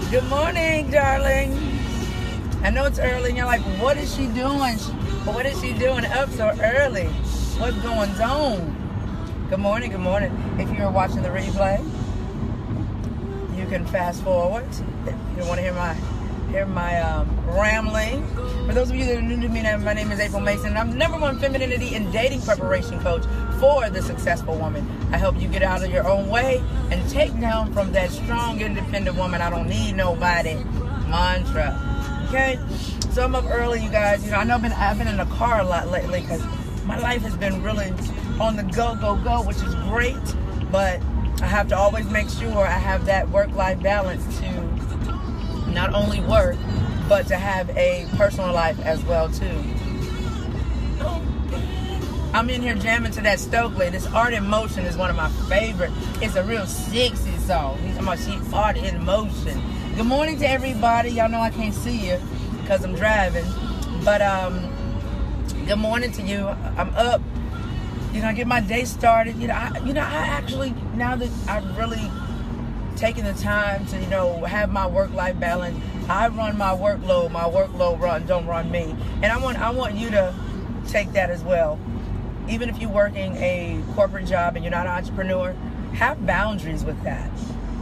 Good morning, darling. I know it's early and you're like, what is she doing? What is she doing up so early? What's going on? Good morning, good morning. If you're watching the replay, you can fast forward. If you don't want to hear my rambling. For those of you that are new to me, my name is Affirmation, and I'm the #1 femininity and dating preparation coach for the successful woman. I help you get out of your own way and take down from that strong, independent woman, I don't need nobody mantra. Okay? So I'm up early, you guys. You know, I know I've been in the car a lot lately because my life has been really on the go, which is great, but I have to always make sure I have that work-life balance to not only work, but to have a personal life as well too. I'm in here jamming to that Stokely. This Art in Motion is one of my favorite. It's a real sexy song. He's talking about she art in motion. Good morning to everybody. Y'all know I can't see you because I'm driving, but good morning to you. I'm up. You know, get my day started. I actually, now that I've really taking the time to, have my work-life balance, I run my workload. My workload don't run me. And I want you to take that as well. Even if you're working a corporate job and you're not an entrepreneur, have boundaries with that.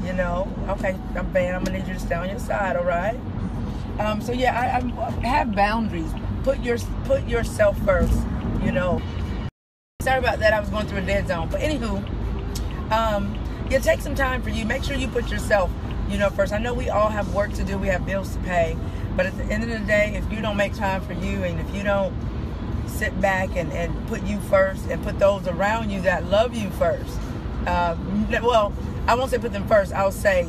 Okay, I'm gonna need you to stay on your side, all right? So yeah, I have boundaries. Put yourself first. Sorry about that. I was going through a dead zone. But anywho, take some time for you. Make sure you put yourself, first. I know we all have work to do. We have bills to pay. But at the end of the day, if you don't make time for you and if you don't sit back and put you first and put those around you that love you first. Well, I won't say put them first. I'll say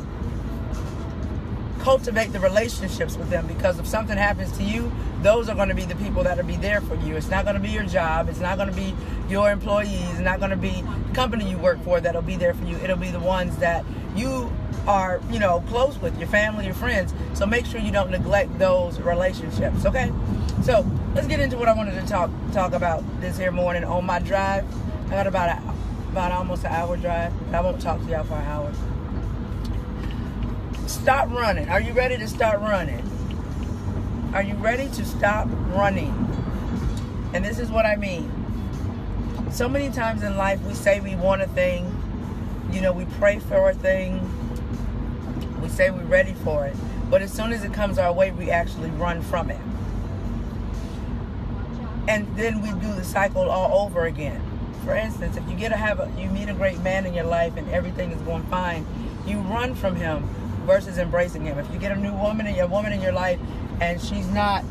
cultivate the relationships with them, because if something happens to you, those are going to be the people that will be there for you. It's not going to be your job. It's not going to be your employees. It's not going to be the company you work for that'll be there for you. It'll be the ones that you are, close with, your family, your friends. So make sure you don't neglect those relationships, okay? So let's get into what I wanted to talk about this here morning on my drive. I got about almost an hour drive. I won't talk to y'all for an hour. Stop running. Are you ready to start running? Are you ready to stop running? And this is what I mean. So many times in life we say we want a thing. We pray for a thing. We say we're ready for it. But as soon as it comes our way, we actually run from it. And then we do the cycle all over again. For instance, if you you meet a great man in your life and everything is going fine, you run from him versus embracing him. If you get a new woman in your life and she's not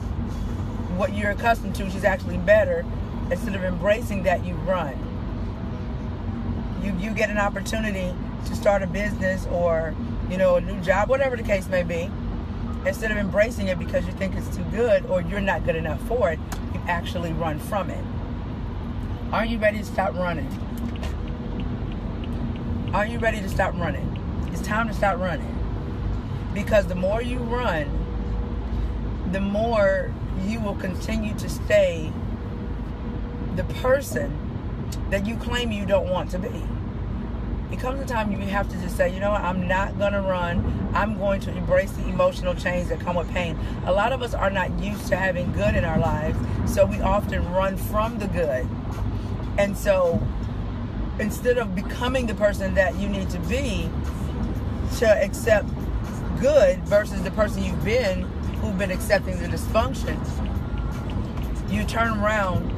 what you're accustomed to, she's actually better, instead of embracing that, you run. You get an opportunity to start a business or, a new job, whatever the case may be. Instead of embracing it because you think it's too good or you're not good enough for it, you actually run from it. Are you ready to stop running? Are you ready to stop running? It's time to stop running. Because the more you run, the more you will continue to stay the person that you claim you don't want to be. It comes a time you have to just say, you know what, I'm not going to run. I'm going to embrace the emotional change that come with pain. A lot of us are not used to having good in our lives, so we often run from the good. And so instead of becoming the person that you need to be to accept good versus the person you've been, who've been accepting the dysfunction, you turn around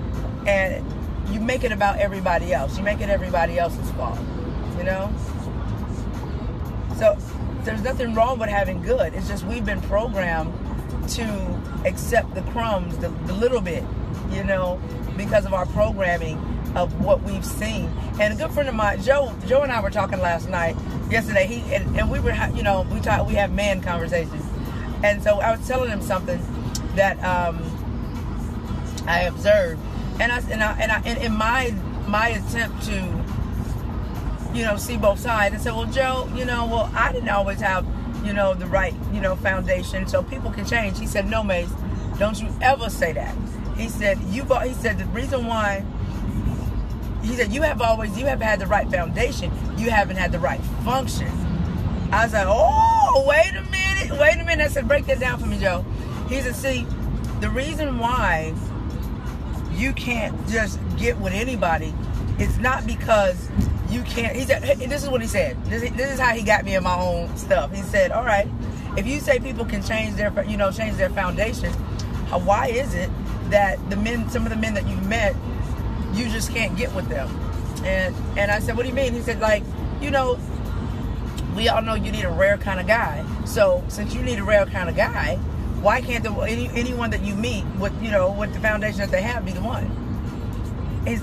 and you make it about everybody else. You make it everybody else's fault, So there's nothing wrong with having good. It's just we've been programmed to accept the crumbs, the little bit, because of our programming of what we've seen. And a good friend of mine, Joe and I were talking yesterday, and we were, we have man conversations. And so I was telling him something that I observed, and in my attempt to, see both sides, and said, well, Joe, I didn't always have, the right, foundation, so people can change. He said, no, Mace, don't you ever say that. He said, the reason why. He said, you have had the right foundation. You haven't had the right function. I was like, oh, wait a minute. wait a minute. I said, break that down for me, Joe. He said, see, the reason why you can't just get with anybody, it's not because you can't. He said, this is what he said. This is how he got me in my own stuff. He said, all right, if you say people can change their foundation, why is it that some of the men that you met, you just can't get with them? And I said, what do you mean? He said, like, we all know you need a rare kind of guy. So since you need a rare kind of guy, why can't anyone that you meet with the foundation that they have be the one?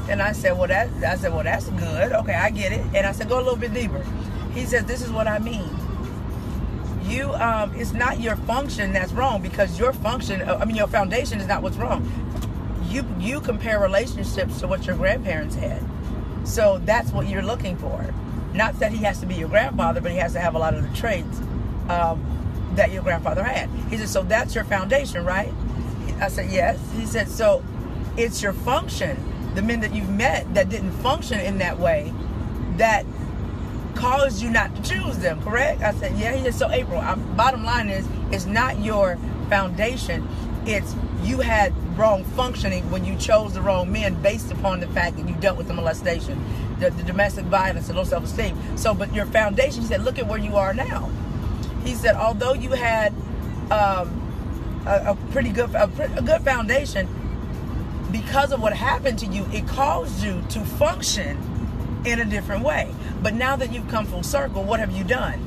And I said, well, that's good. Okay, I get it. And I said, go a little bit deeper. He says, this is what I mean. It's not your function that's wrong, because your foundation is not what's wrong. You compare relationships to what your grandparents had. So that's what you're looking for. Not that he has to be your grandfather, but he has to have a lot of the traits that your grandfather had. He said, so that's your foundation, right? I said, yes. He said, so it's your function. The men that you've met that didn't function in that way, that caused you not to choose them, correct? I said, yeah. He said, so April, bottom line is, it's not your foundation. It's you had wrong functioning when you chose the wrong men based upon the fact that you dealt with the molestation, the domestic violence, the low self-esteem. So, but your foundation, he said, look at where you are now. He said, although you had a good foundation, because of what happened to you, it caused you to function in a different way. But now that you've come full circle, what have you done?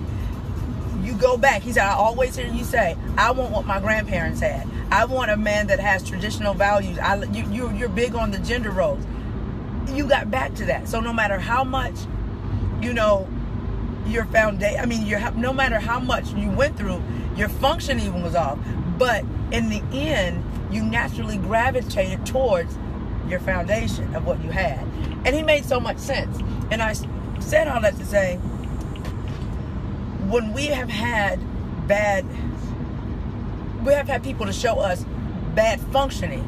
You go back. He said, I always hear you say, I want what my grandparents had. I want a man that has traditional values. You're big on the gender roles. You got back to that. So no matter how much, your foundation, no matter how much you went through, your functioning was off. But in the end, you naturally gravitated towards your foundation of what you had. And he made so much sense. And I said all that to say, when we have had people to show us bad functioning,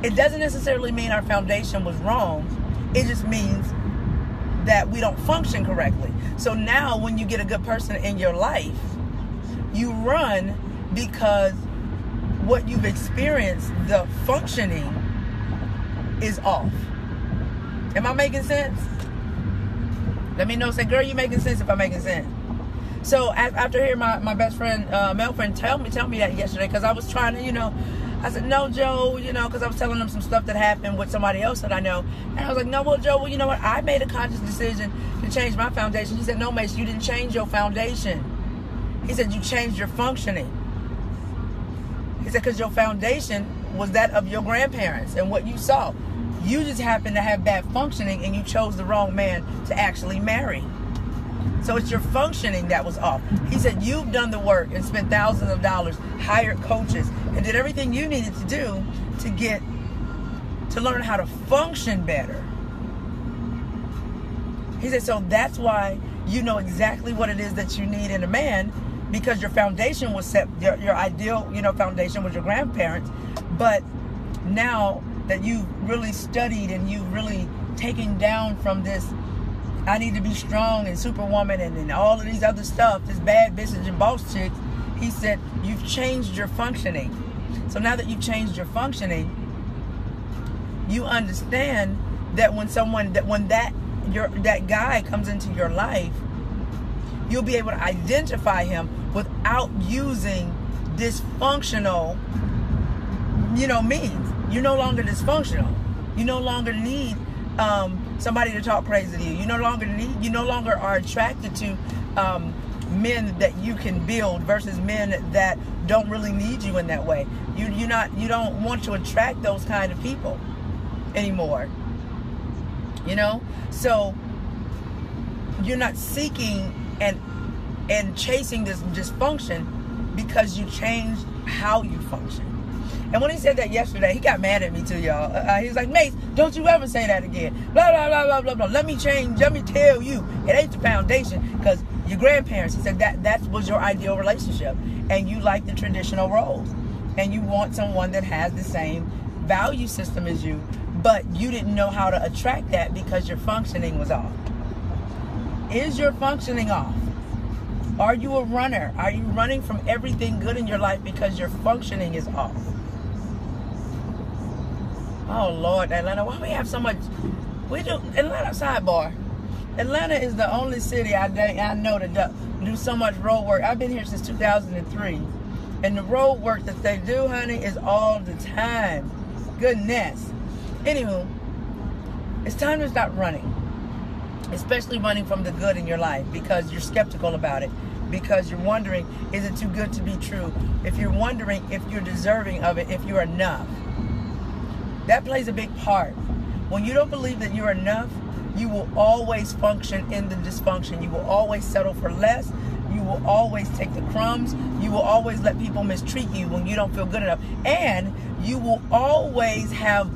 it doesn't necessarily mean our foundation was wrong. It just means that we don't function correctly. So now when you get a good person in your life, you run because what you've experienced, the functioning is off. Am I making sense? Let me know. Say, girl, you making sense if I'm making sense. So after hearing my best friend, male friend, tell me that yesterday, because I was trying to, I said, no, Joe, because I was telling him some stuff that happened with somebody else that I know. And I was like, no, well, Joe, well, you know what? I made a conscious decision to change my foundation. He said, no, Mace, you didn't change your foundation. He said, you changed your functioning. He said, because your foundation was that of your grandparents and what you saw. You just happened to have bad functioning, and you chose the wrong man to actually marry. So it's your functioning that was off. He said, you've done the work and spent thousands of dollars, hired coaches, and did everything you needed to do to learn how to function better. He said, so that's why you know exactly what it is that you need in a man, because your foundation was set, your ideal, foundation was your grandparents. But now that you've really studied and you've really taken down from this, I need to be strong and superwoman and all of these other stuff, this bad business and boss chicks, he said, you've changed your functioning. So now that you've changed your functioning, you understand that when that guy comes into your life, you'll be able to identify him without using dysfunctional, means. You're no longer dysfunctional. You no longer need somebody to talk crazy to you. You no longer are attracted to men that you can build versus men that don't really need you in that way. You don't want to attract those kind of people anymore. So you're not seeking and chasing this dysfunction because you changed how you function. And when he said that yesterday, he got mad at me too, y'all. He was like, Mace, don't you ever say that again. Blah, blah, blah, blah, blah, blah. Let me tell you, it ain't the foundation, because your grandparents, he said that was your ideal relationship. And you like the traditional roles. And you want someone that has the same value system as you. But you didn't know how to attract that because your functioning was off. Is your functioning off? Are you a runner? Are you running from everything good in your life because your functioning is off? Oh, Lord, Atlanta, why we have so much? We do, Atlanta, sidebar. Atlanta is the only city I know that do so much road work. I've been here since 2003. And the road work that they do, honey, is all the time. Goodness. Anywho, it's time to stop running. Especially running from the good in your life because you're skeptical about it. Because you're wondering, is it too good to be true? If you're wondering if you're deserving of it, if you're enough. That plays a big part. When you don't believe that you're enough, you will always function in the dysfunction. You will always settle for less. You will always take the crumbs. You will always let people mistreat you when you don't feel good enough. And you will always have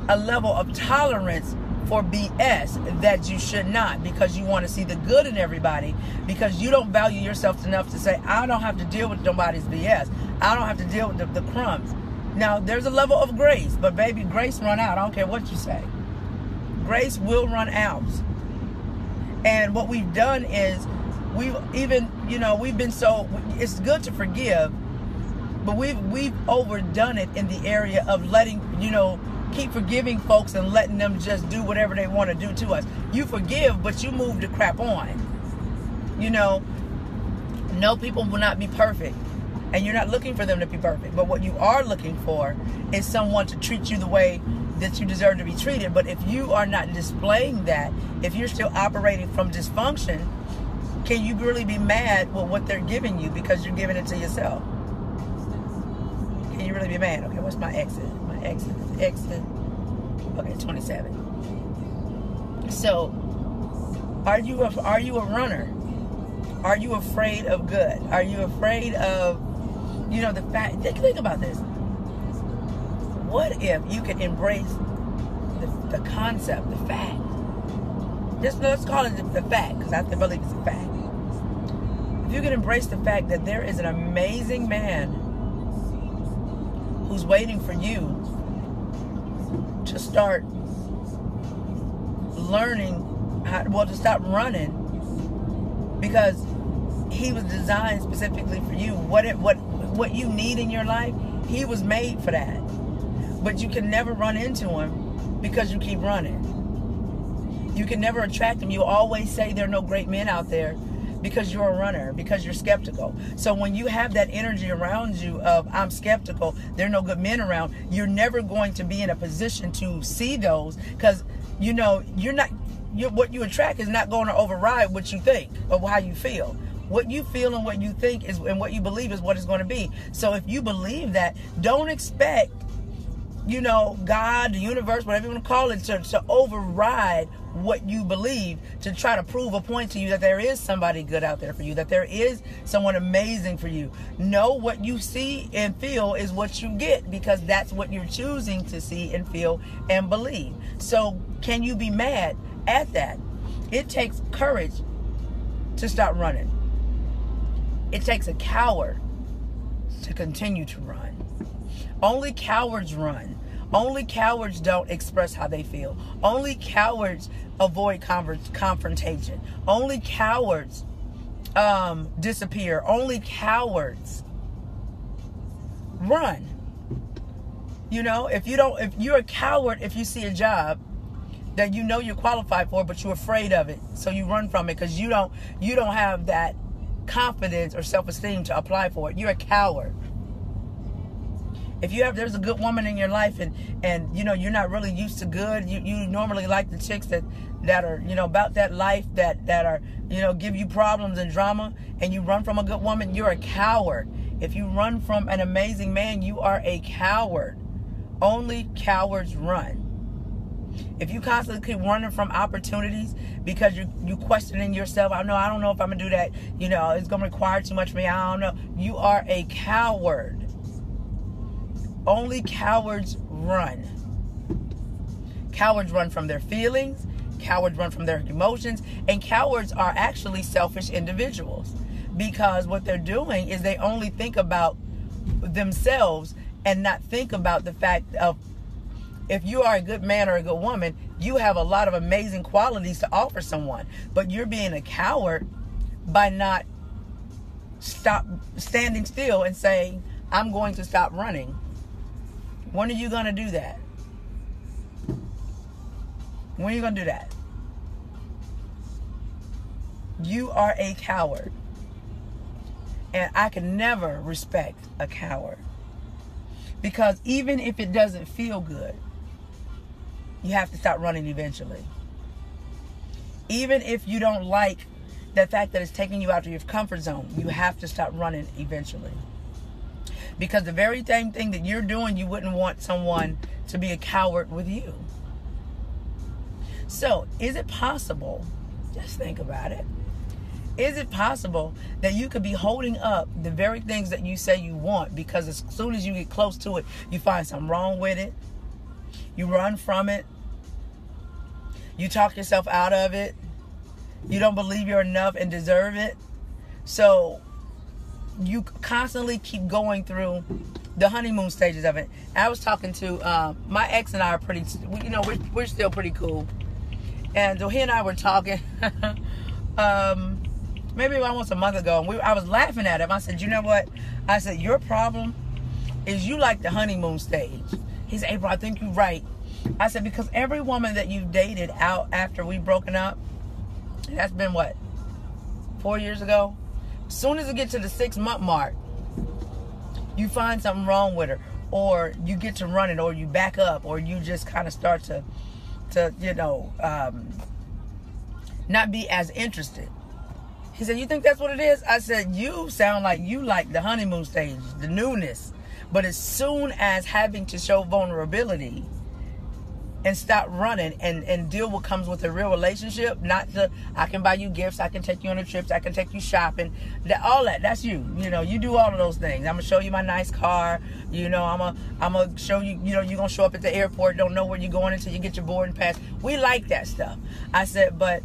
a level of tolerance for BS that you should not, because you want to see the good in everybody, because you don't value yourself enough to say, I don't have to deal with nobody's BS. I don't have to deal with the crumbs. Now, there's a level of grace, but baby, grace run out. I don't care what you say. Grace will run out. And what we've done is we've been so, it's good to forgive, but we've overdone it in the area of letting, keep forgiving folks and letting them just do whatever they want to do to us. You forgive, but you move the crap on. No, people will not be perfect. And you're not looking for them to be perfect. But what you are looking for is someone to treat you the way that you deserve to be treated. But if you are not displaying that, if you're still operating from dysfunction, can you really be mad with what they're giving you because you're giving it to yourself? Can you really be mad? Okay, what's my exit? My exit. Okay, 27. So, are you a runner? Are you afraid of good? Are you afraid of, the fact? Think about this. What if you could embrace the concept, the fact? Just let's call it the fact, because I believe it's a fact. If you could embrace the fact that there is an amazing man who's waiting for you to start learning to stop running, because he was designed specifically for you. What you need in your life, he was made for that. But you can never run into him because you keep running. You can never attract him. You always say there are no great men out there because you're a runner, because you're skeptical. So when you have that energy around you of, I'm skeptical, there are no good men around, you're never going to be in a position to see those, because what you attract is not going to override what you think or how you feel. What you feel and what you think is, and what you believe is what it's going to be. So if you believe that, don't expect, God, the universe, whatever you want to call it, to override what you believe, to try to prove a point to you that there is somebody good out there for you, that there is someone amazing for you. No, what you see and feel is what you get, because that's what you're choosing to see and feel and believe. So can you be mad at that? It takes courage to stop running. It takes a coward to continue to run. Only cowards run. Only cowards don't express how they feel. Only cowards avoid confrontation. Only cowards disappear. Only cowards run. If you're a coward if you see a job that you're qualified for, but you're afraid of it, so you run from it because you don't have that confidence or self-esteem to apply for it. You're a coward. If there's a good woman in your life and you're not really used to good, you normally like the chicks that are about that life, that are give you problems and drama, and you run from a good woman, you're a coward. If you run from an amazing man, you are a coward. Only cowards run. If you constantly keep running from opportunities because you questioning yourself, I don't know if I'm gonna do that, it's gonna require too much for me, I don't know, you are a coward. Only cowards run. Cowards run from their feelings, cowards run from their emotions, and cowards are actually selfish individuals, because what they're doing is they only think about themselves and not think about the fact of, if you are a good man or a good woman, you have a lot of amazing qualities to offer someone, but you're being a coward by not stop standing still and say, I'm going to stop running? When are you going to do that? When are you going to do that? You are a coward. And I can never respect a coward. Because even if it doesn't feel good, you have to stop running eventually. Even if you don't like the fact that it's taking you out of your comfort zone, you have to stop running eventually. Because the very same thing that you're doing, you wouldn't want someone to be a coward with you. So, is it possible, just think about it, is it possible that you could be holding up the very things that you say you want, because as soon as you get close to it, you find something wrong with it, you run from it, you talk yourself out of it, you don't believe you're enough and deserve it, so you constantly keep going through the honeymoon stages of it. I was talking to my ex, and I are pretty, we're still pretty cool, and so he and I were talking maybe almost a month ago, and I was laughing at him. I said, you know what? I said, your problem is you like the honeymoon stage. He said, April, I think you're right. I said, because every woman that you've dated out after we've broken up, that's been what, 4 years ago? As soon as you get to the 6-month mark, you find something wrong with her, or you get to running, or you back up, or you just kind of start to not be as interested. He said, you think that's what it is? I said, you sound like you like the honeymoon stage, the newness. But as soon as having to show vulnerability and stop running and deal what comes with a real relationship, not the, I can buy you gifts, I can take you on the trips, I can take you shopping, all that's you. You do all of those things. I'm going to show you my nice car. I'm going to show you, you're going to show up at the airport, don't know where you're going until you get your boarding pass. We like that stuff. I said, but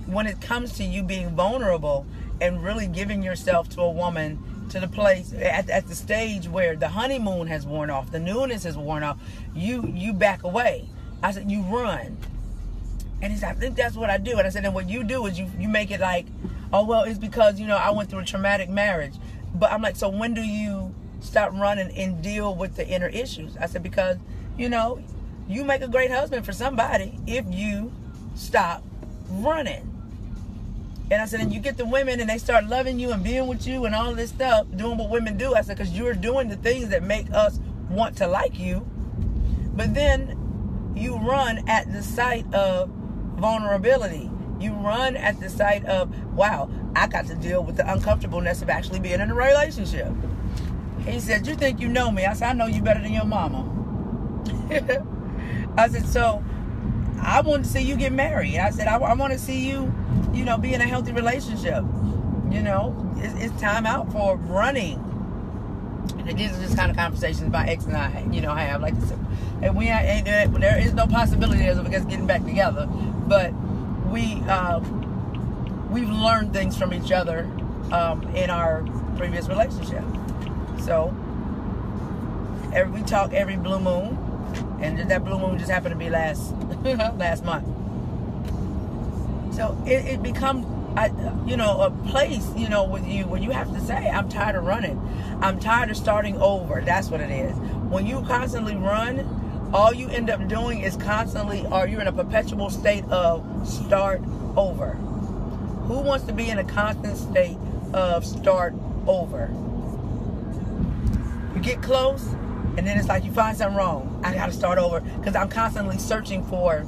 when it comes to you being vulnerable and really giving yourself to a woman, to the place at the stage where the honeymoon has worn off, the newness has worn off, you back away. I said, you run. And he said, I think that's what I do. And I said, and what you do is you make it like, oh, well, it's because, I went through a traumatic marriage. But I'm like, so when do you stop running and deal with the inner issues? I said, because, you make a great husband for somebody if you stop running. And I said, and you get the women and they start loving you and being with you and all this stuff, doing what women do. I said, because you're doing the things that make us want to like you. But then you run at the sight of vulnerability. You run at the sight of, wow, I got to deal with the uncomfortableness of actually being in a relationship. He said, you think you know me? I said, I know you better than your mama. I said, so I want to see you get married. I said, I want to see you, be in a healthy relationship. It's time out for running. And these are just kind of conversations my ex and I, have. Like, and there is no possibility of us getting back together. But we've learned things from each other in our previous relationship. So we talk every blue moon, and that blue moon just happened to be last month. So it becomes, a place, with you where you have to say, I'm tired of running. I'm tired of starting over. That's what it is. When you constantly run, all you end up doing is you're in a perpetual state of start over. Who wants to be in a constant state of start over? You get close, and then it's like you find something wrong. I got to start over because I'm constantly searching for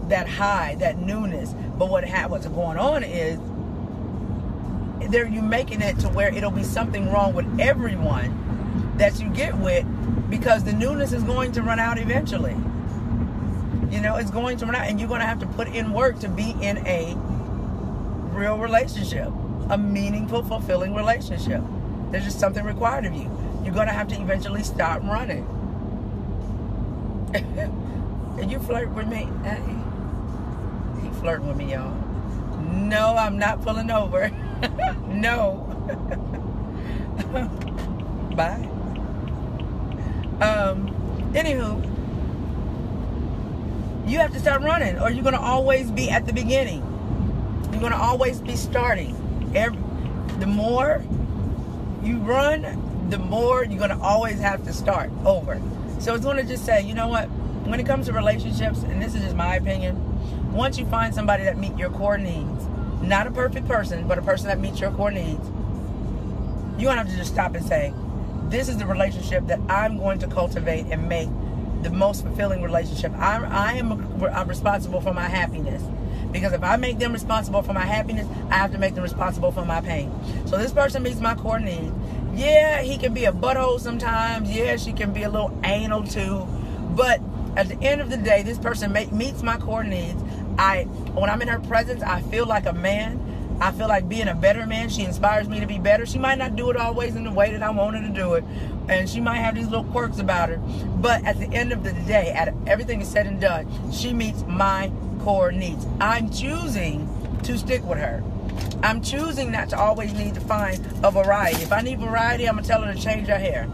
that high, that newness. But what's going on is you're making it to where it'll be something wrong with everyone that you get with, because the newness is going to run out eventually. It's going to run out, and you're going to have to put in work to be in a real relationship, a meaningful, fulfilling relationship. There's just something required of you. You're going to have to eventually stop running. And you flirt with me? Hey, he flirting with me, y'all. No, I'm not pulling over. No. Bye. Anywho, you have to start running, or you're going to always be at the beginning. You're going to always be starting. the more you run, the more you're going to always have to start over. So it's going to just say, you know what, when it comes to relationships, and this is just my opinion, once you find somebody that meets your core needs, not a perfect person, but a person that meets your core needs, you're going to have to just stop and say, this is the relationship that I'm going to cultivate and make the most fulfilling relationship. I'm responsible for my happiness. Because if I make them responsible for my happiness, I have to make them responsible for my pain. So this person meets my core needs. Yeah, he can be a butthole sometimes. Yeah, she can be a little anal too. But at the end of the day, this person meets my core needs. When I'm in her presence, I feel like a man. I feel like being a better man. She inspires me to be better. She might not do it always in the way that I want her to do it. And she might have these little quirks about her. But at the end of the day, at everything is said and done, she meets my core needs. I'm choosing to stick with her. I'm choosing not to always need to find a variety. If I need variety, I'm going to tell her to change her hair.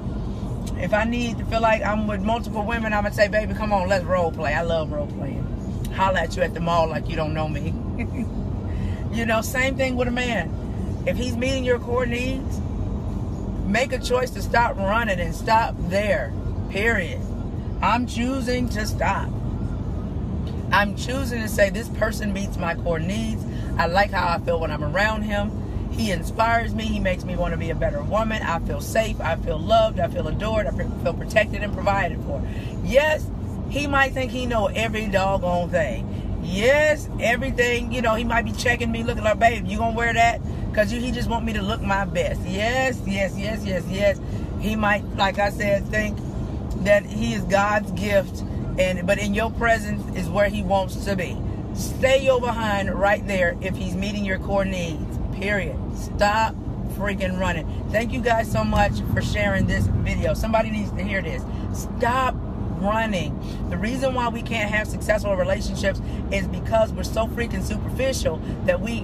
If I need to feel like I'm with multiple women, I'm going to say, baby, come on, let's role play. I love role playing. Holler at you at the mall like you don't know me. You know, same thing with a man. If he's meeting your core needs, make a choice to stop running and stop there. Period. I'm choosing to stop. I'm choosing to say this person meets my core needs. I like how I feel when I'm around him. He inspires me. He makes me want to be a better woman. I feel safe. I feel loved. I feel adored. I feel protected and provided for. Yes, he might think he know every doggone thing. Yes, everything, you know, he might be checking me, looking like, babe, you gonna wear that? Because he just want me to look my best. Yes. He might, like I said, think that he is God's gift, but in your presence is where he wants to be. Stay your behind right there if he's meeting your core needs. Period. Stop freaking running. Thank you guys so much for sharing this video. Somebody needs to hear this. Stop running. The reason why we can't have successful relationships is because we're so freaking superficial that we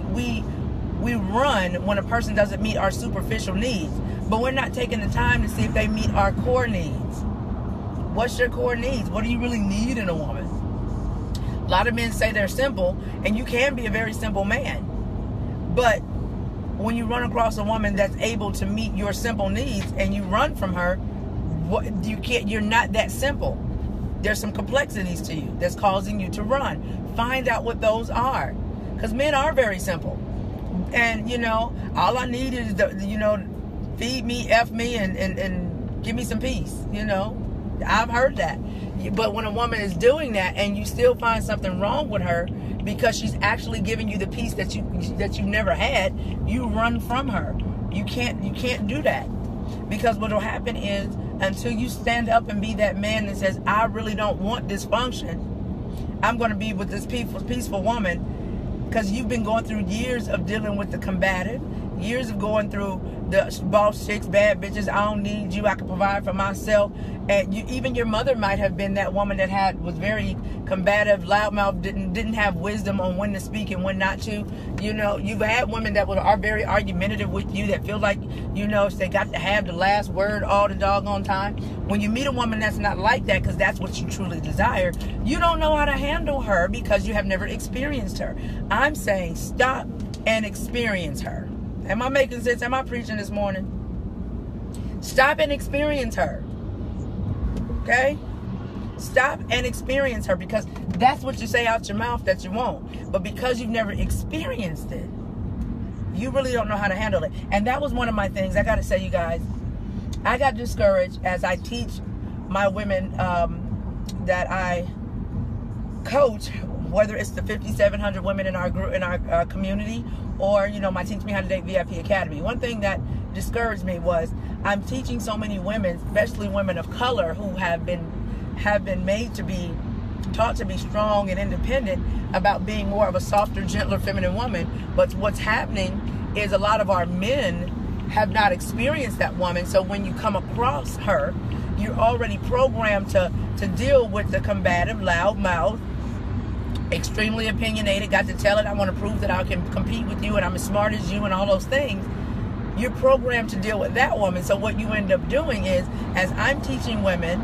run when a person doesn't meet our superficial needs, but we're not taking the time to see if they meet our core needs. What's your core needs? What do you really need in a woman? A lot of men say they're simple, and you can be a very simple man, but when you run across a woman that's able to meet your simple needs and you run from her, you're not that simple. There's some complexities to you that's causing you to run. Find out what those are, because men are very simple, and you know, all I need is feed me, F me, and give me some peace. You know, I've heard that. But when a woman is doing that and you still find something wrong with her because she's actually giving you the peace that you never had, you run from her. You can't do that, because what will happen is, until you stand up and be that man that says, I really don't want dysfunction, I'm going to be with this peaceful woman, because you've been going through years of dealing with the combative, years of going through the boss chicks, bad bitches, I don't need you, I can provide for myself. And even your mother might have been that woman that was very combative, loudmouth, didn't have wisdom on when to speak and when not to. You know, you've had women that are very argumentative with you, that feel like, you know, they got to have the last word all the doggone time. When you meet a woman that's not like that, because that's what you truly desire, you don't know how to handle her because you have never experienced her. I'm saying stop and experience her. Am I making sense? Am I preaching this morning? Stop and experience her. Okay? Stop and experience her, because that's what you say out your mouth that you want. But because you've never experienced it, you really don't know how to handle it. And that was one of my things. I got to say, you guys, I got discouraged as I teach my women that I coach, whether it's the 5,700 women in our group, in our community, or, you know, my Teach Me How to Date VIP Academy. One thing that discouraged me was I'm teaching so many women, especially women of color, who have been made to be taught to be strong and independent, about being more of a softer, gentler, feminine woman. But what's happening is a lot of our men have not experienced that woman. So when you come across her, you're already programmed to deal with the combative, loud mouth, extremely opinionated, got to tell it, I want to prove that I can compete with you and I'm as smart as you and all those things. You're programmed to deal with that woman. So what you end up doing is, as I'm teaching women,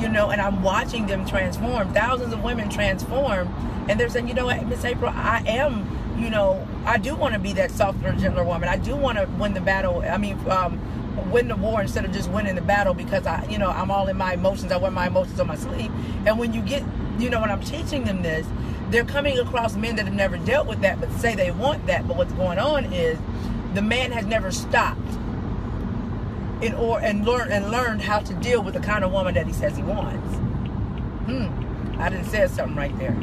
you know, and I'm watching them transform, thousands of women transform, and they're saying, you know what, Miss April, I am, I do want to be that softer, gentler woman. I do want to win the battle. Win the war instead of just winning the battle, because I'm all in my emotions. I wear my emotions on my sleeve. And when you get, when I'm teaching them this, they're coming across men that have never dealt with that, but say they want that. But what's going on is the man has never stopped and learned how to deal with the kind of woman that he says he wants. I done said something right there.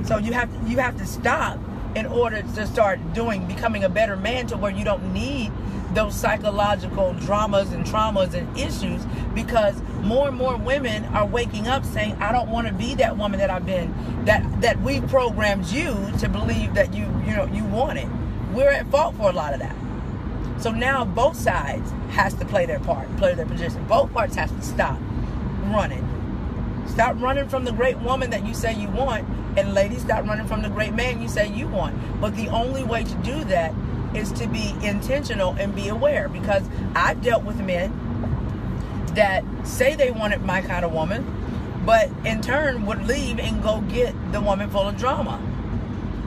So you have to stop in order to start becoming a better man, to where you don't need those psychological dramas and traumas and issues, because more and more women are waking up saying, I don't want to be that woman that I've been, that we programmed you to believe that you want it. We're at fault for a lot of that. So now both sides has to play their part, play their position. Both parts has to stop running. Stop running from the great woman that you say you want, and ladies, stop running from the great man you say you want. But the only way to do that is to be intentional and be aware, because I've dealt with men that say they wanted my kind of woman, but in turn would leave and go get the woman full of drama.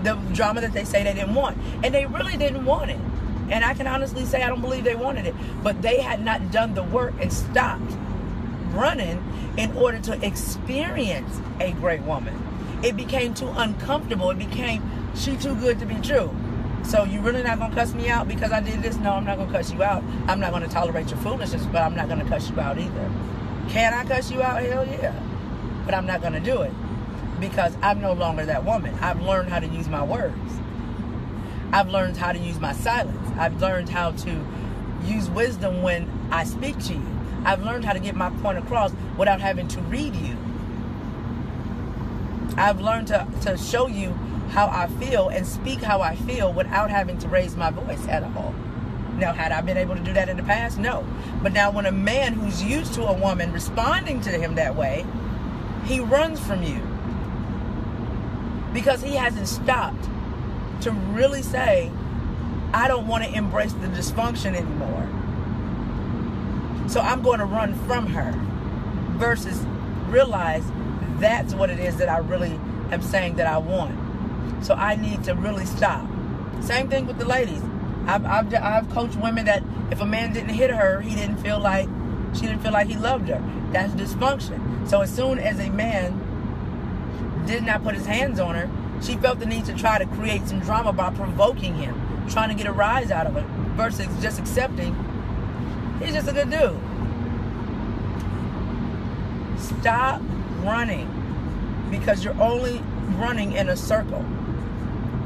The drama that they say they didn't want. And they really didn't want it. And I can honestly say I don't believe they wanted it. But they had not done the work and stopped running in order to experience a great woman. It became too uncomfortable. It became, she too good to be true. So you really not going to cuss me out because I did this? No, I'm not going to cuss you out. I'm not going to tolerate your foolishness, but I'm not going to cuss you out either. Can I cuss you out? Hell yeah. But I'm not going to do it, because I'm no longer that woman. I've learned how to use my words. I've learned how to use my silence. I've learned how to use wisdom when I speak to you. I've learned how to get my point across without having to read you. I've learned to show you how I feel and speak how I feel without having to raise my voice at all. Now, had I been able to do that in the past? No. But now when a man who's used to a woman responding to him that way, he runs from you, because he hasn't stopped to really say, I don't want to embrace the dysfunction anymore, so I'm going to run from her, versus realize that's what it is that I really am saying that I want. So I need to really stop. Same thing with the ladies. I've coached women that if a man didn't hit her, she didn't feel like he loved her. That's dysfunction. So as soon as a man did not put his hands on her, she felt the need to try to create some drama by provoking him, trying to get a rise out of it, versus just accepting he's just a good dude. Stop running, because you're only running in a circle.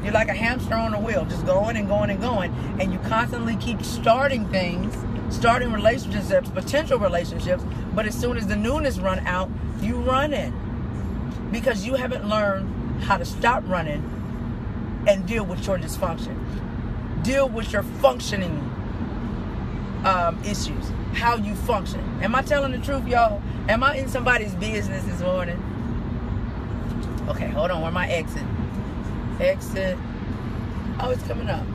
You're like a hamster on a wheel, just going and going and going, and you constantly keep starting things, starting relationships, potential relationships, but as soon as the newness run out, you run in, because you haven't learned how to stop running and deal with your dysfunction, deal with your functioning issues, how you function. Am I telling the truth, y'all? Am I in somebody's business this morning? Okay, hold on. Where my exit? Exit. Oh, it's coming up.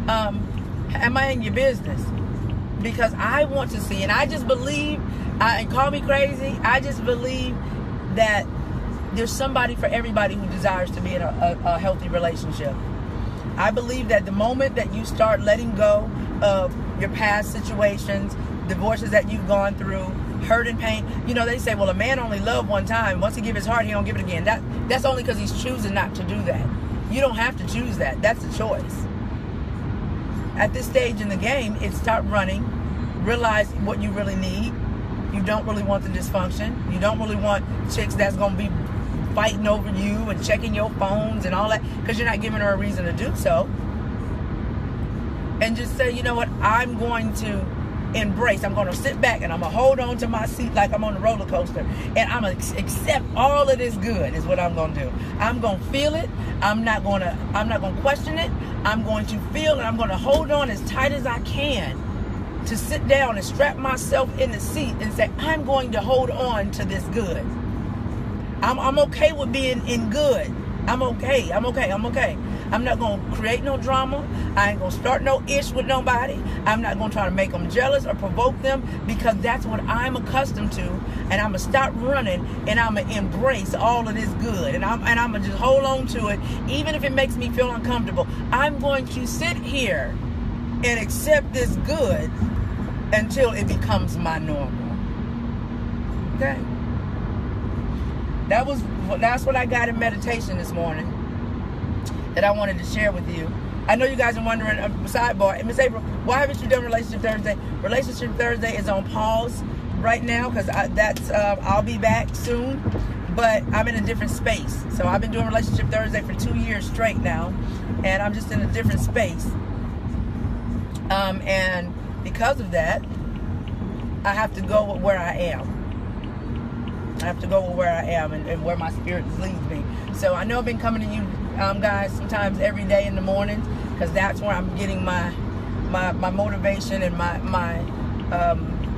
Am I in your business? Because I want to see, and I just believe, and call me crazy, I just believe that there's somebody for everybody who desires to be in a healthy relationship. I believe that the moment that you start letting go of your past situations, divorces that you've gone through, hurt and pain. They say, well, a man only loved one time. Once he give his heart, he don't give it again. That's only because he's choosing not to do that. You don't have to choose that. That's a choice. At this stage in the game, it's stop running, realize what you really need. You don't really want the dysfunction. You don't really want chicks that's going to be fighting over you and checking your phones and all that, because you're not giving her a reason to do so. And just say, you know what, I'm going to embrace, I'm going to sit back and I'm going to hold on to my seat like I'm on a roller coaster, and I'm going to accept all of this good is what I'm going to do. I'm going to feel it. I'm not going to question it. I'm going to feel it. I'm going to hold on as tight as I can to sit down and strap myself in the seat and say, I'm going to hold on to this good. I'm okay with being in good. I'm okay. I'm okay. I'm okay. I'm not going to create no drama. I ain't going to start no ish with nobody. I'm not going to try to make them jealous or provoke them, because that's what I'm accustomed to. And I'm going to stop running, and I'm going to embrace all of this good. And I'm going to just hold on to it, even if it makes me feel uncomfortable. I'm going to sit here and accept this good until it becomes my normal. Okay? That's what I got in meditation this morning that I wanted to share with you. I know you guys are wondering, sidebar, Miss April, why haven't you done Relationship Thursday? Relationship Thursday is on pause right now, because I'll be back soon, but I'm in a different space. So I've been doing Relationship Thursday for 2 years straight now, and I'm just in a different space. And because of that, I have to go with where I am. I have to go with where I am and where my spirit leads me. So I know I've been coming to you guys sometimes every day in the morning, because that's where I'm getting my motivation and my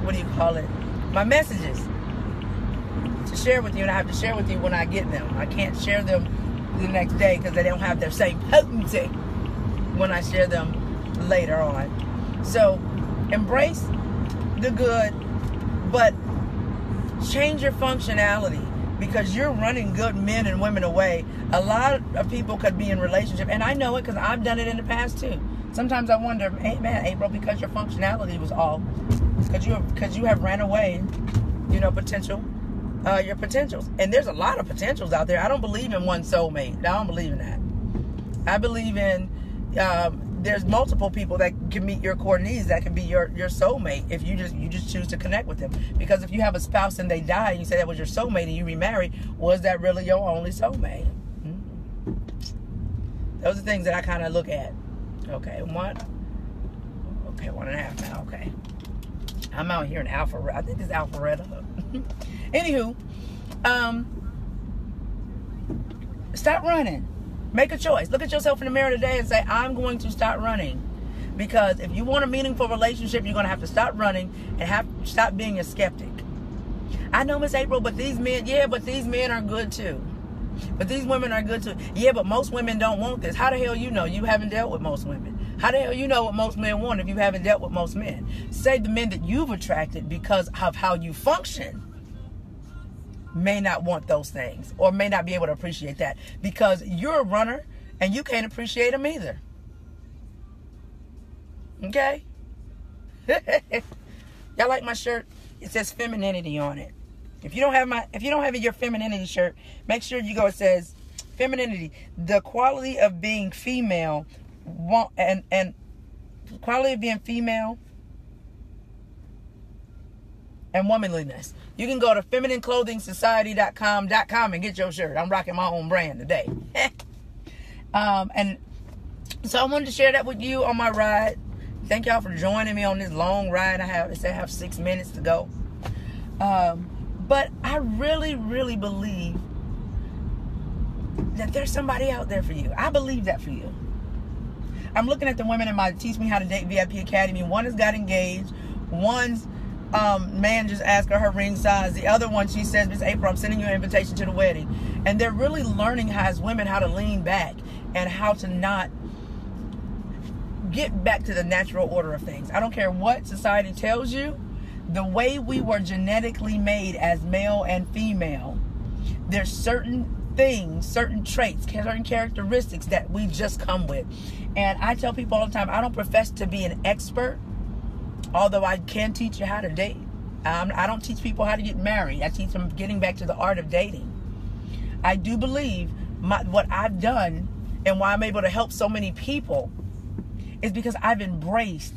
what do you call it? My messages to share with you, and I have to share with you when I get them. I can't share them the next day because they don't have their same potency when I share them later on. So embrace the good, but change your functionality, because you're running good men and women away. A lot of people could be in relationship, and I know it because I've done it in the past too. Sometimes I wonder, hey man, April, because your functionality was off, because you have ran away, your potentials. And there's a lot of potentials out there. I don't believe in one soulmate. I don't believe in that. I believe in there's multiple people that can meet your core needs, that can be your soulmate if you just choose to connect with them. Because if you have a spouse and they die, and you say that was your soulmate and you remarry, was that really your only soulmate? Those are things that I kind of look at. Okay, 1.5 now. Okay, I'm out here in Alpharetta. I think it's Alpharetta. Anywho, stop running. Make a choice. Look at yourself in the mirror today and say, I'm going to stop running. Because if you want a meaningful relationship, you're going to have to stop running and stop being a skeptic. I know, Miss April, but these men are good too. But these women are good too. Yeah, but most women don't want this. How the hell you know? You haven't dealt with most women. How the hell you know what most men want if you haven't dealt with most men? Say the men that you've attracted because of how you function may not want those things, or may not be able to appreciate that, because you're a runner and you can't appreciate them either. Okay? Y'all like my shirt? It says femininity on it. If you don't have your femininity shirt, make sure you go. It says femininity, the quality of being female, and quality of being female and womanliness. You can go to FeminineClothingSociety.com and get your shirt. I'm rocking my own brand today. And so I wanted to share that with you on my ride. Thank y'all for joining me on this long ride. I have 6 minutes to go. But I really, really believe that there's somebody out there for you. I believe that for you. I'm looking at the women in my Teach Me How to Date VIP Academy. One has got engaged. One's man just asked her ring size. The other one, she says, Miss April, I'm sending you an invitation to the wedding. And they're really learning as women how to lean back and how to not get back to the natural order of things. I don't care what society tells you. The way we were genetically made as male and female, there's certain things, certain traits, certain characteristics that we just come with. And I tell people all the time, I don't profess to be an expert, although I can teach you how to date. I don't teach people how to get married. I teach them getting back to the art of dating. I do believe what I've done and why I'm able to help so many people is because I've embraced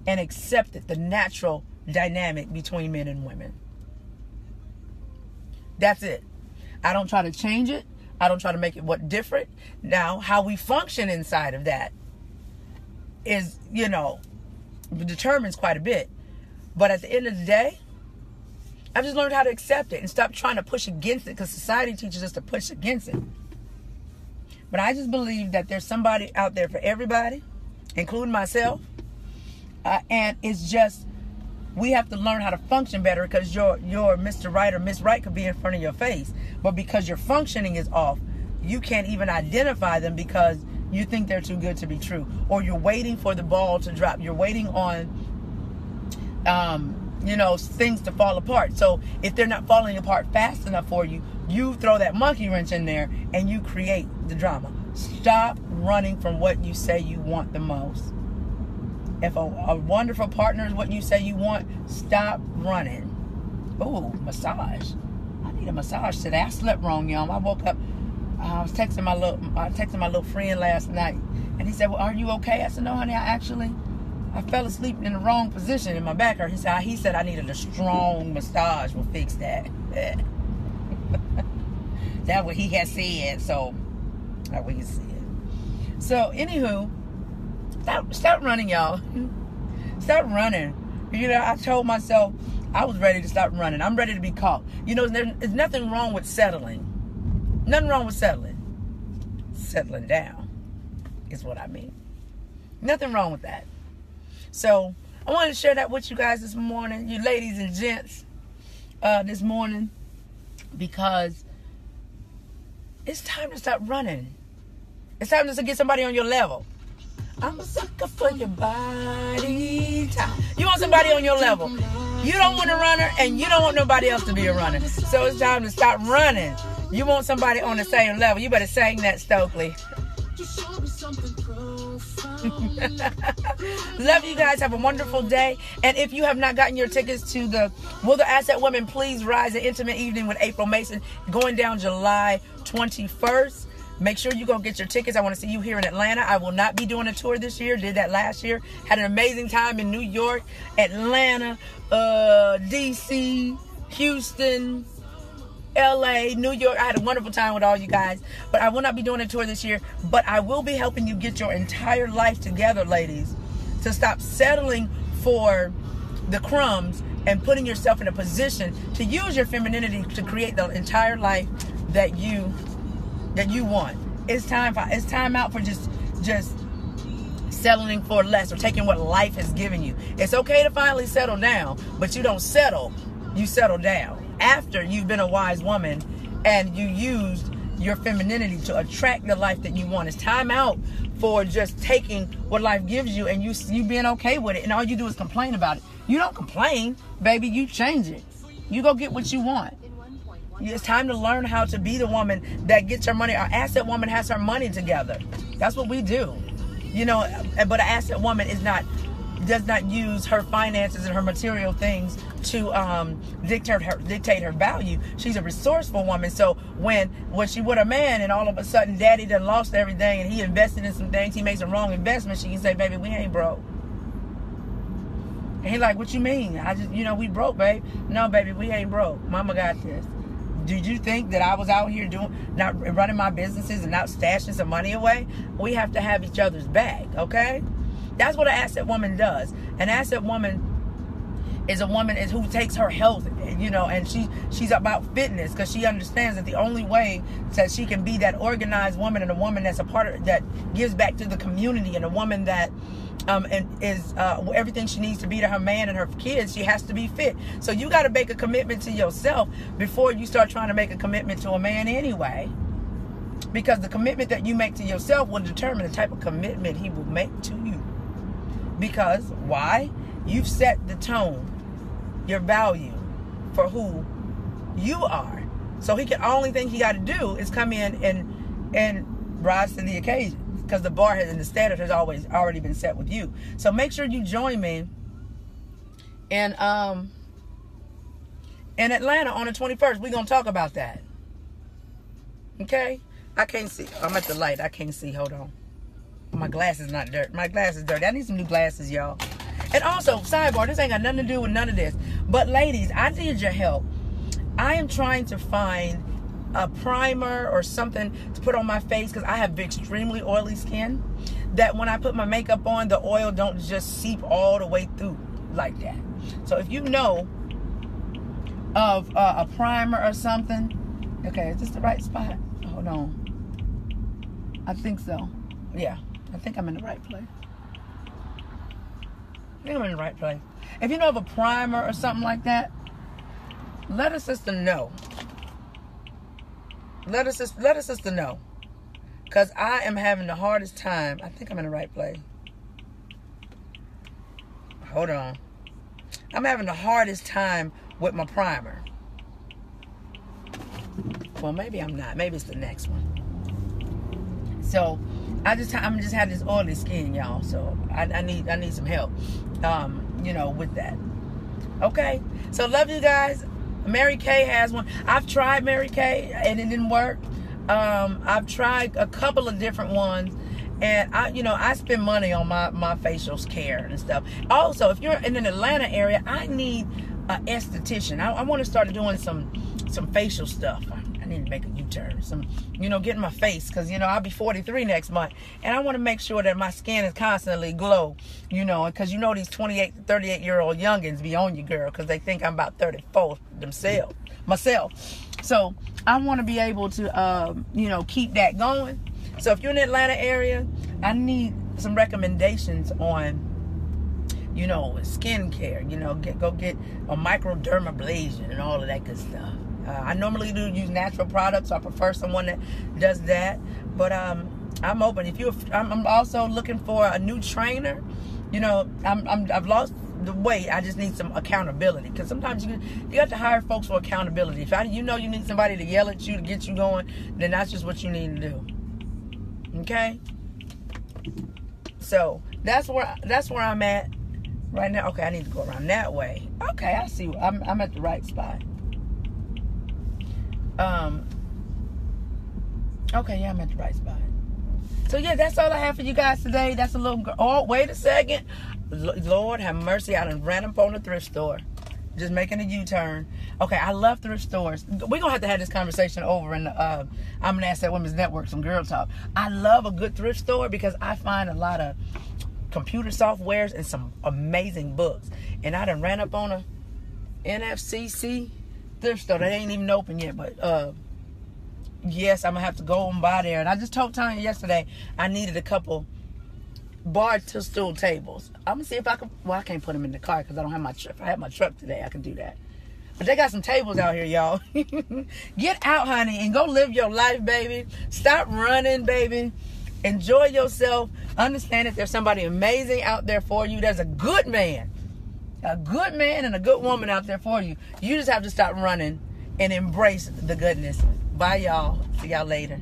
and accepted the natural dynamic between men and women. That's it. I don't try to change it. I don't try to make it what different. Now, how we function inside of that is, determines quite a bit. But at the end of the day, I've just learned how to accept it and stop trying to push against it, because society teaches us to push against it. But I just believe that there's somebody out there for everybody, including myself. And it's just, we have to learn how to function better, because your Mr. Right or Miss Right could be in front of your face. But because your functioning is off, you can't even identify them because you think they're too good to be true, or you're waiting for the ball to drop. You're waiting on, things to fall apart. So if they're not falling apart fast enough for you, you throw that monkey wrench in there and you create the drama. Stop running from what you say you want the most. If a wonderful partner is what you say you want, stop running. Ooh, massage. I need a massage today. I slept wrong, y'all. I woke up. I was texting my little friend last night, and he said, "Well, are you okay?" I said, "No, honey. I fell asleep in the wrong position and my back hurt." He said I needed a strong massage. Will fix that. That's what he had said. So that's what he said. So anywho, stop running, y'all. Stop running. I told myself I was ready to stop running. I'm ready to be caught. There's nothing wrong with settling. Nothing wrong with settling. Settling down is what I mean. Nothing wrong with that. So I wanted to share that with you guys this morning, you ladies and gents, this morning, because it's time to stop running. It's time to get somebody on your level. I'm a sucker for your body type. You want somebody on your level. You don't want a runner, and you don't want nobody else to be a runner. So it's time to stop running. You want somebody on the same level. You better sing that, Stokely. Love you guys. Have a wonderful day. And if you have not gotten your tickets to the Will the Asset Woman Please Rise, an intimate evening with Affirmation, going down July 21st. Make sure you go get your tickets. I want to see you here in Atlanta. I will not be doing a tour this year. Did that last year. Had an amazing time in New York, Atlanta, DC, Houston, LA, New York. I had a wonderful time with all you guys. But I will not be doing a tour this year. But I will be helping you get your entire life together, ladies. To stop settling for the crumbs and putting yourself in a position to use your femininity to create the entire life that you want. It's time out for just settling for less or taking what life has given you. It's okay to finally settle down, but you don't settle. You settle down after you've been a wise woman and you used your femininity to attract the life that you want. It's time out for just taking what life gives you and you being okay with it, and all you do is complain about it. You don't complain, baby. You change it. You go get what you want. It's time to learn how to be the woman that gets her money. Our asset woman has her money together. That's what we do. But an asset woman does not use her finances and her material things to dictate her value. She's a resourceful woman. So when she with a man and all of a sudden daddy done lost everything and he invested in some things, he made some wrong investments, she can say, "Baby, we ain't broke." And he like, "What you mean? We broke, babe." "No, baby, we ain't broke. Mama got this." Did you think that I was out here not running my businesses and not stashing some money away? We have to have each other's back, okay? That's what an asset woman does. An asset woman is a woman who takes her health, and she's about fitness because she understands that the only way that she can be that organized woman and a woman that's a part of that gives back to the community and a woman that is everything she needs to be to her man and her kids, she has to be fit. So you got to make a commitment to yourself before you start trying to make a commitment to a man anyway. Because the commitment that you make to yourself will determine the type of commitment he will make to you. Because why? You've set the tone, your value for who you are. So only thing he got to do is come in and rise to the occasion. Because the bar and the standard has already been set with you. So make sure you join me in Atlanta on the 21st. We're going to talk about that. Okay? I can't see. I'm at the light. I can't see. Hold on. My glass is not dirty. My glass is dirty. I need some new glasses, y'all. And also, sidebar, this ain't got nothing to do with none of this. But ladies, I need your help. I am trying to find a primer or something to put on my face because I have extremely oily skin that when I put my makeup on, the oil don't just seep all the way through like that. So if you know of a primer or something, okay, is this the right spot? Hold on. I think so. Yeah, I think I'm in the right place. If you know of a primer or something like that, let a sister know. Let a sister know. Because I am having the hardest time. I think I'm in the right place. Hold on. I'm having the hardest time with my primer. Well, maybe I'm not. Maybe it's the next one. So, I'm just had this oily skin, y'all. So, I need some help, with that. Okay? So, love you guys. Mary Kay has one. I've tried Mary Kay, and it didn't work. I've tried a couple of different ones. And I spend money on my facial care and stuff. Also, if you're in an Atlanta area, I need an esthetician. I want to start doing some facial stuff. I need to make a U-turn. Getting my face, because I'll be 43 next month, and I want to make sure that my skin is constantly glow. Because these 28 to 38-year-old youngins be on you, girl, because they think I'm about 34 myself. So I want to be able to keep that going. So if you're in the Atlanta area, I need some recommendations on, skincare. Go get a microdermabrasion and all of that good stuff. I normally do use natural products, so I prefer someone that does that. But I'm open. I'm also looking for a new trainer. I've lost the weight. I just need some accountability, because sometimes you got to hire folks for accountability. If you need somebody to yell at you to get you going, then that's just what you need to do. Okay, so that's where I'm at right now. Okay, I need to go around that way. Okay, I see. I'm at the right spot. Okay, yeah, I'm at the right spot. So yeah, that's all I have for you guys today. That's a little. Oh, wait a second. Lord have mercy! I done ran up on the thrift store, just making a U-turn. Okay, I love thrift stores. We're going to have this conversation over in the I'm an Asset Women's Network, some girl talk. I love a good thrift store because I find a lot of computer softwares and some amazing books. And I done ran up on a NFCC thrift store. They ain't even open yet, but yes, I'm going to have to go and buy there. And I just told Tanya yesterday I needed a couple bar to stool tables. I'm going to see if I can, I can't put them in the car because I don't have my truck. If I have my truck today, I can do that. But they got some tables out here, y'all. Get out, honey, and go live your life, baby. Stop running, baby. Enjoy yourself. Understand that there's somebody amazing out there for you. There's a good man and a good woman out there for you. You just have to stop running and embrace the goodness. Bye, y'all. See y'all later.